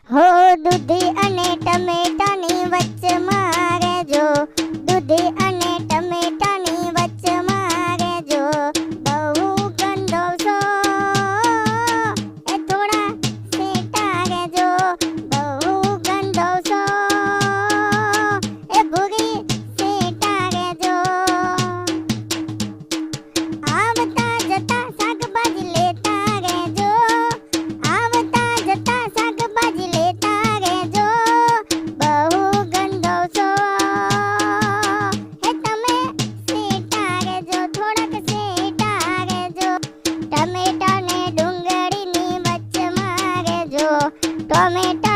હો દૂધી અને ટમેટાની વચ્ચમાં રહેજો, દૂધી અને ટમેટાની વચ્ચમાં રહેજો. બહુ ગંધોવશો એ થોડા સેટા રહેજો, બહુ ગંધોવશો એ ભૂરી સેટા રહેજો. આવતા જતા શાકભાજી લેતા રહેજો, આવતા જતા શાકભાજી લેતા રહેજો. બહુ ગંધોવશો હે તમે સેટા રહેજો, થોડાક સેટા રહેજો. ટમેટા ને ડુંગળીની વચ્ચમાં રહેજો, ટમેટા